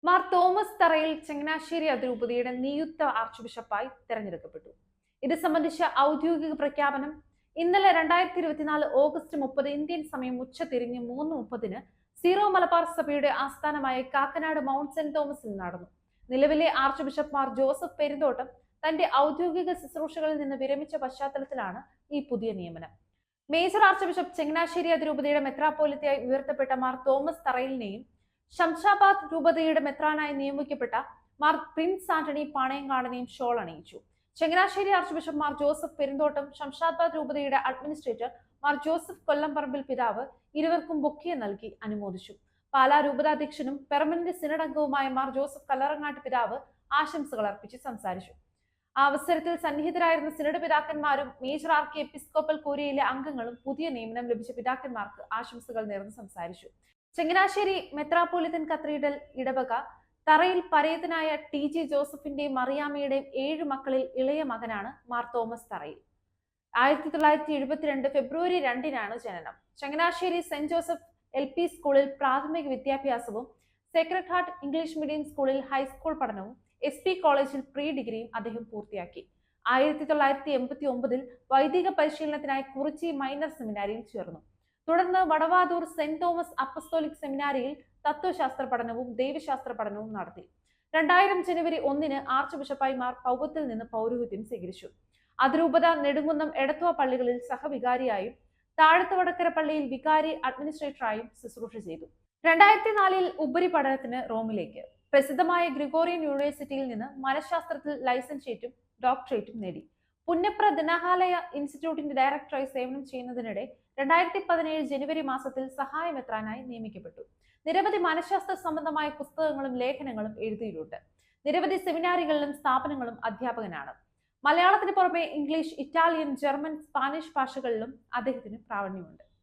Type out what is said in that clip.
Mar Thomas തറയിൽ ചങ്ങനാശ്ശേരി അതിരൂപതയുടെ നിയുക്ത ആർച്ച് ബിഷപ്പായി തെരഞ്ഞെടുക്കപ്പെട്ടു. ഇത് സംബന്ധിച്ച ഔദ്യോഗിക പ്രഖ്യാപനം ഇന്നലെ 2024 ഓഗസ്റ്റ് 30 ഇന്ത്യൻ സമയം ഉച്ചതിരിഞ്ഞ് 3:30 സീറോ മലബാർ സഭയുടെ ആസ്ഥാനമായ കാക്കനാട് മൗണ്ട് സെന്റ് തോമസിൽ നടന്നു. നിലവിലെ arch bishop Mar Joseph Perumthottam തന്റെ ഔദ്യോഗിക ശുശ്രൂഷകളിൽ നിന്ന് വിരമിച്ച പശ്ചാത്തലത്തിലാണ് ഈ പുതിയ നിയമനം. മേജർ ആർച്ച് ബിഷപ്പ് ചങ്ങനാശ്ശേരി അതിരൂപതയുടെ മെത്രാപ്പോലിത്തയായി ഉയർത്തപ്പെട്ട മാർ തോമസ് തറയിലിനെയും ശംഷാബാദ് രൂപതയുടെ മെത്രാനായി നിയമിക്കപ്പെട്ട മാർ പ്രിൻസ് ആന്റണി പാണയങ്കാടനെയും ഷോൾ അണിയിച്ചു. Changanassery archbishop Mar Joseph Perumthottam, Shamshabad രൂപതയുടെ അഡ്മിനിസ്ട്രേറ്റർ മാർ ജോസഫ് കൊല്ലംപറമ്പിൽ പിതാവ് ഇരുവർക്കും ബൊക്കെ നൽകി അനുമോദിച്ചു. പാലാ രൂപതാധ്യക്ഷനും പെർമനന്റ് സിനഡ് അംഗവുമായ മാർ ജോസഫ് കല്ലറങ്ങാട്ട് പിതാവ് ആശംസകൾ അർപ്പിച്ച് സംസാരിച്ചു. ആ അവസരത്തിൽ സന്നിഹിതരായിരുന്ന സിനഡ് പിതാക്കന്മാരും മേജർ ആർക്കി എപ്പിസ്കോപ്പൽ കൂരിയയിലെ അംഗങ്ങളും പുതിയ നിയമനം ലഭിച്ച പിതാക്കന്മാർക്ക് ആശംസകൾ നേർന്ന് സംസാരിച്ചു. ചങ്ങനാശ്ശേരി മെത്രാപ്പോലിത്തൻ കത്തീഡ്രൽ ഇടവക തറയിൽ പരേതനായ TG ജോസഫിന്റെയും മറിയാമ്മയുടെയും 7 മക്കളിൽ ഇളയ മകനാണ് മാർ തോമസ് തറയിൽ. 1972 ഫെബ്രുവരി 2-നാണ് ജനനം. ചങ്ങനാശ്ശേരി സെന്റ് ജോസഫ് LP സ്കൂളിൽ പ്രാഥമിക വിദ്യാഭ്യാസവും സേക്രഡ് ഹാർട്ട് ഇംഗ്ലീഷ് മീഡിയം സ്കൂളിൽ ഹൈസ്കൂൾ പഠനവും SP കോളേജിൽ പ്രീ ഡിഗ്രിയും അദ്ദേഹം പൂർത്തിയാക്കി. 1989 വൈദിക പരിശീലനത്തിനായി കുറിച്ചി മൈനർ സെമിനാരിയിൽ ചേർന്നു. തുടർന്ന് വടവാതൂർ സെന്റ് തോമസ് അപ്പസ്തോലിക് സെമിനാരിയിൽ തത്വശാസ്ത്ര പഠനവും ദൈവശാസ്ത്ര പഠനവും നടത്തി. 2000 ജനുവരി 1-ന് ആർച്ച് ബിഷപ്പായി മാർ പൗവത്തിൽ നിന്ന് പൗരോഹിത്യം സ്വീകരിച്ചു. അതിരൂപത, നെടുങ്കുന്നം, എടത്വ പള്ളികളിൽ സഹവികാരിയായും താഴത്ത് വടക്കര പള്ളിയിൽ വികാരി അഡ്മിനിസ്ട്രേറ്ററായും ശുശ്രൂഷ ചെയ്തു. 2004-ൽ ഉപരിപഠനത്തിന് റോമിലേക്ക് പ്രസിദ്ധമായ ഗ്രിഗോറിയൻ യൂണിവേഴ്സിറ്റിയിൽ നിന്ന് മനഃശാസ്ത്രത്തിൽ ലൈസൻഷിയേറ്റും ഡോക്ടറേറ്റും നേടി. പുന്നപ്ര ദിനാഹാലയ ഇൻസ്റ്റിറ്റ്യൂട്ടിന്റെ ഡയറക്ടറായി സേവനം ചെയ്യുന്നതിനിടെ 2017 ജനുവരി മാസത്തിൽ സഹായ മെത്രാനായി നിയമിക്കപ്പെട്ടു. നിരവധി മനഃശാസ്ത്ര സംബന്ധമായ പുസ്തകങ്ങളും ലേഖനങ്ങളും എഴുതിയിട്ടുണ്ട്. നിരവധി സെമിനാരികളിലും സ്ഥാപനങ്ങളും അധ്യാപകനാണ്. മലയാളത്തിന് പുറമെ ഇംഗ്ലീഷ്, ഇറ്റാലിയൻ, ജർമ്മൻ, സ്പാനിഷ് ഭാഷകളിലും അദ്ദേഹത്തിന് പ്രാവീണ്യമുണ്ട്.